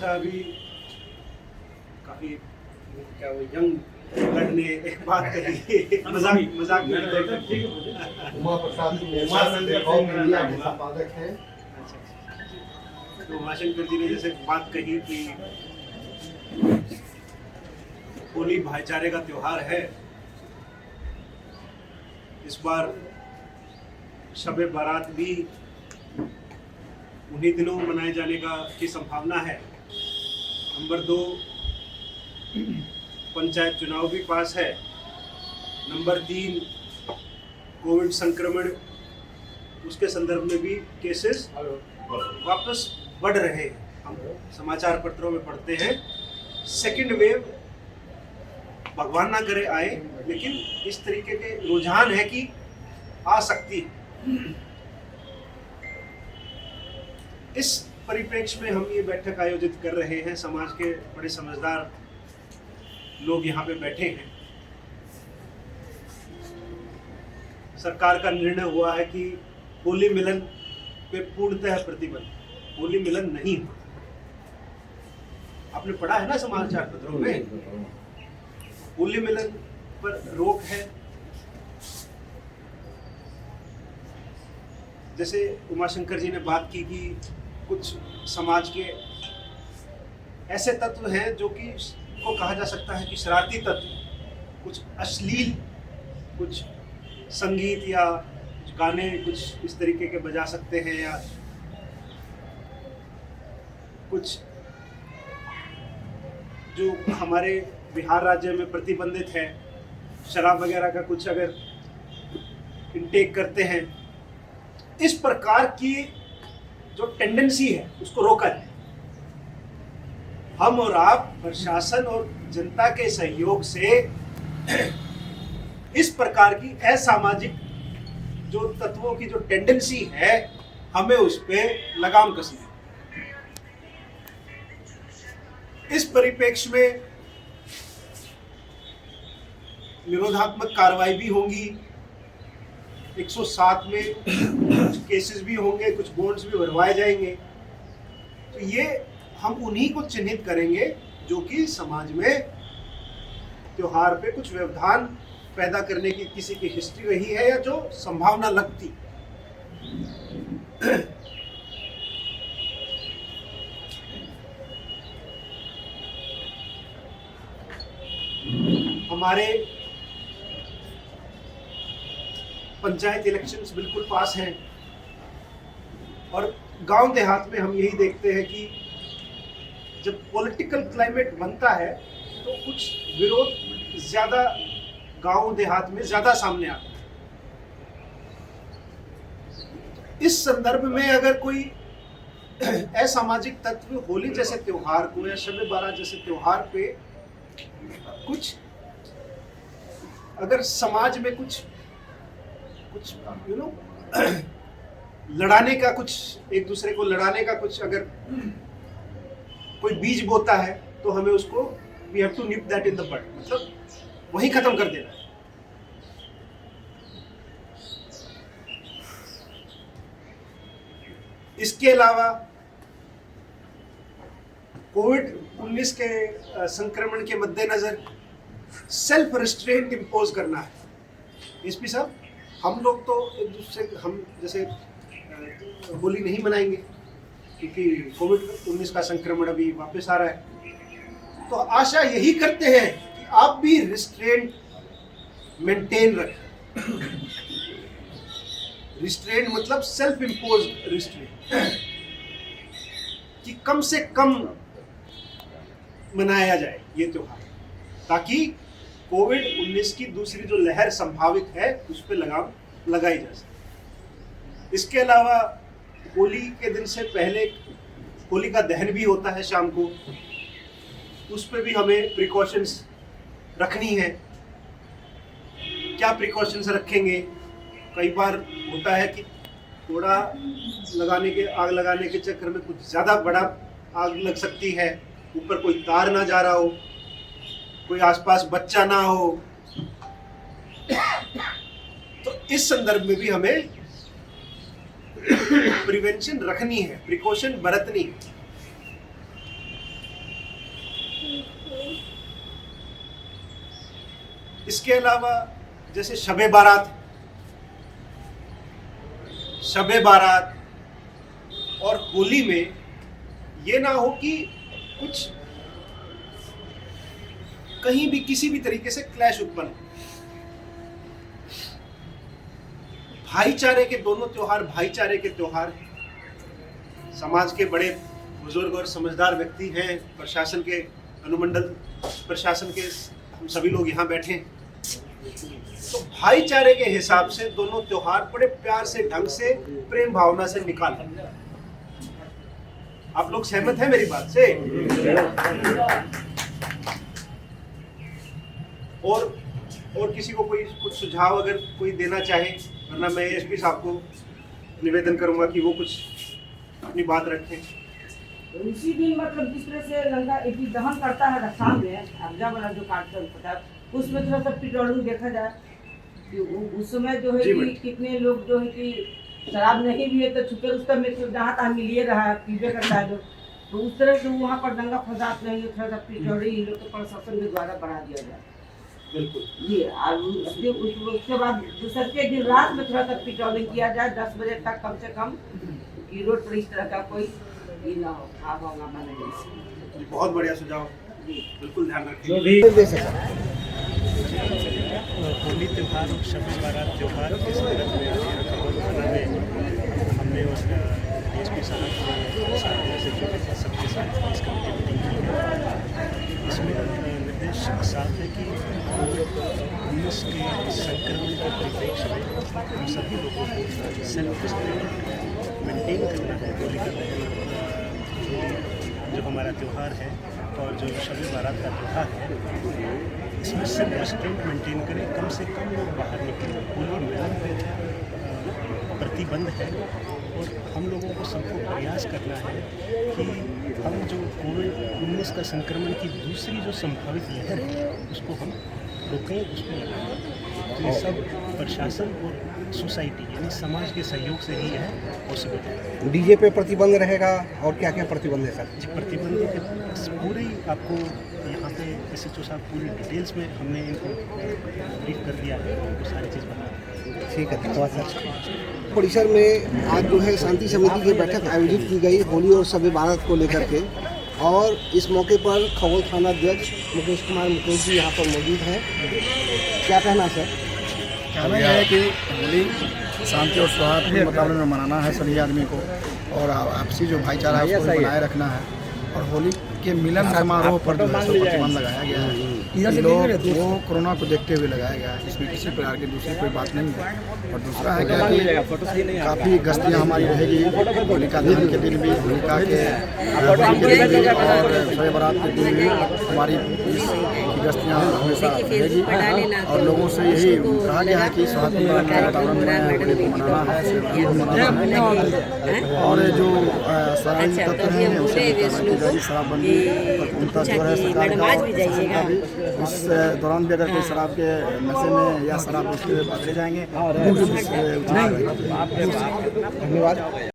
जैसा अभी काफी क्या वो यंग ब्लड ने एक बात कही, मजाक में उमा प्रसाद मीडिया के संपादक हैं। तो उमाशंकर जी ने जैसे बात कही कि होली भाईचारे का त्योहार है, इस बार शबे बारात भी उन्हीं दिनों मनाए जाने की संभावना है। नंबर 2, पंचायत चुनाव भी पास है। नंबर 3, कोविड संक्रमण उसके संदर्भ में भी केसेस वापस बढ़ रहे हैं। हम समाचार पत्रों में पढ़ते हैं सेकंड वेव भगवान ना करे आए, लेकिन इस तरीके के रुझान है कि आ सकती है। इस परिप्रेक्ष्य में हम ये बैठक आयोजित कर रहे हैं। समाज के बड़े समझदार लोग यहाँ पे बैठे हैं। सरकार का निर्णय हुआ है कि होली मिलन पे पूर्णतः प्रतिबंध, होली मिलन नहीं हो। आपने पढ़ा है ना समाचार पत्रों में, होली मिलन पर रोक है। जैसे उमाशंकर जी ने बात की कि कुछ समाज के ऐसे तत्व हैं जो कि को कहा जा सकता है कि शरारती तत्व, कुछ अश्लील, कुछ संगीत या गाने कुछ इस तरीके के बजा सकते हैं, या कुछ जो हमारे बिहार राज्य में प्रतिबंधित है, शराब वगैरह का कुछ अगर इनटेक करते हैं, इस प्रकार की जो टेंडेंसी है उसको रोका जाए। हम और आप प्रशासन और जनता के सहयोग से इस प्रकार की असामाजिक जो तत्वों की जो टेंडेंसी है, हमें उस पे लगाम कसनी है। इस परिप्रेक्ष्य में निरोधात्मक कार्रवाई भी होंगी। 107 में कुछ केसेस भी होंगे, कुछ बॉन्ड्स भी भरवाए जाएंगे। तो ये हम उन्हीं को चिन्हित करेंगे जो कि समाज में त्योहार पे कुछ व्यवधान पैदा करने की किसी की हिस्ट्री रही है या जो संभावना लगती। हमारे पंचायत इलेक्शंस बिल्कुल पास हैं और गांव देहात में हम यही देखते हैं कि जब पॉलिटिकल क्लाइमेट बनता है तो कुछ विरोध ज्यादा गांव देहात में ज्यादा सामने आता है। इस संदर्भ में अगर कोई असामाजिक तत्व होली जैसे त्योहार को या शब बारात जैसे त्योहार पे कुछ अगर समाज में कुछ लड़ाने का, कुछ एक दूसरे को लड़ाने का कुछ अगर कोई बीज बोता है तो हमें उसको we have to nip that in the bud, मतलब वही खत्म कर देना है। इसके अलावा कोविड-19 के संक्रमण के मद्देनजर सेल्फ रिस्ट्रेंट इम्पोज करना है। एसपी साहब, हम लोग तो एक दूसरे, हम जैसे होली नहीं मनाएंगे क्योंकि कोविड-19 का संक्रमण अभी वापस आ रहा है, तो आशा यही करते हैं कि आप भी रिस्ट्रेंट मेंटेन रखें। रिस्ट्रेंट मतलब सेल्फ इम्पोज रिस्ट्रेंट, कि कम से कम मनाया जाए ये त्योहार, ताकि कोविड-19 की दूसरी जो लहर संभावित है उस पर लगाम लगाई जा सके। इसके अलावा होली के दिन से पहले होलिका दहन भी होता है शाम को, उस पर भी हमें प्रिकॉशंस रखनी है। क्या प्रिकॉशंस रखेंगे? कई बार होता है कि थोड़ा आग लगाने के चक्कर में कुछ ज़्यादा बड़ा आग लग सकती है, ऊपर कोई तार ना जा रहा हो, कोई आसपास बच्चा ना हो। तो इस संदर्भ में भी हमें प्रिवेंशन रखनी है, प्रिकॉशन बरतनी है। इसके अलावा जैसे शबे बारात और होली में ये ना हो कि कुछ कहीं भी किसी भी तरीके से क्लैश उत्पन्न हो। भाईचारे के दोनों त्योहार भाईचारे के त्योहार हैं। समाज के बड़े बुजुर्ग और समझदार व्यक्ति हैं, प्रशासन के अनुमंडल प्रशासन के हम सभी लोग यहाँ बैठे हैं, तो भाईचारे के हिसाब से दोनों त्योहार बड़े प्यार से, ढंग से, प्रेम भावना से निकालें। आप लोग सहमत हैं मेरी बात से? और किसी को कोई कुछ सुझाव अगर कोई देना चाहे, वरना मैं एसपी साहब को निवेदन करूंगा कि वो कुछ अपनी बात रखें। उसी दिन मतलब जिस तरह से गंगा एक दहन करता है रक्षा में अब्जा वाला जो कार्यक्रम होता है, उसमें थोड़ा सा पिटौली देखा जाए कि उस समय जो है कि कितने लोग जो है कि शराब नहीं भी है तो छुपे उस में तो जहाँ तहाँ मिलिए रहा है, पीबे करता है लोग, तो उस तरह से वहाँ पर दंगा फसाद नहीं, थोड़ा सा पिटौली इन लोग के प्रशासन के द्वारा बढ़ा दिया जाए। बिल्कुल ये और उसके बाद दूसरे के दिन रात में थोड़ा सा पिटौली किया जाए 10 बजे तक कम से कम, कि रोड पर इस तरह का कोई ये ना हो, आप हंगामा नहीं। बहुत बढ़िया सुझाव, बिल्कुल ध्यान रखें। होली त्यौहार और शब बारात त्यौहार के संदर्भ में थाना में हमने और डीएसपी साहब के साथ से जुड़े थे, सबके साथ इस कमेटी मीटिंग की है। इसमें निर्देश साफ है कि कोविड-19 के संक्रमण के परिप्रेक्ष्य में हम सभी लोगों को सेल्फ डिस्टेंस मेंटेन करना है। होली का जो हमारा त्यौहार है और जो शब बारात का त्यौहार है, इसमें सिर्फ रेस्टोरेंट मेंटेन करें, कम से कम लोग बाहर निकलें। होली मिलन पे प्रतिबंध है और हम लोगों को सबको प्रयास करना है कि हम जो कोविड-19 का संक्रमण की दूसरी जो संभावित लहर है उसको हम रोकें, उसको लगाएं। तो ये सब प्रशासन और सोसाइटी यानी समाज के सहयोग से ही है पॉसिबल है। डीजे पे प्रतिबंध रहेगा और क्या क्या प्रतिबंध है सर? जी, प्रतिबंधों के पूरे आपको यहाँ पे एसएचओ साहब पूरी डिटेल्स में हमने इनको ब्रीफ कर दिया है, उनको सारी चीज़ बता दी। ठीक है, धन्यवाद सर। परिसर में आज जो है शांति समिति की बैठक आयोजित की गई होली और शब बारात को लेकर के, और इस मौके पर खगोल थाना अध्यक्ष मुकेश कुमार मुकेश जी यहाँ पर मौजूद हैं। क्या कहना सर? कहना यह है कि होली शांति और सौहार्द के वातावरण में मनाना है सभी आदमी को, और आपसी जो भाईचारा है उसको बनाए रखना है। और होली के मिलन समारोह पर जो है प्रतिबंध लगाया गया है, लोग वो कोरोना को देखते हुए लगाया गया है, इसमें किसी प्रकार की दूसरी कोई बात नहीं है। और दूसरा है क्या कि काफ़ी गश्तियाँ हमारी रहेगी होलिका दहन के दिन भी, होलिका के और शब बारात के दिन भी हमारी गश्तियाँ हमेशा रहेगी। और लोगों से यही कहा गया है कि सौहार्दपूर्ण वातावरण में होली को मनाना है। और जो शराबी तत्व हैं उसे शराबबंदी उनका जो है सरकार का उस दौरान भी अगर कोई शराब के नशे में या शराब उसके पकड़े जाएंगे। धन्यवाद।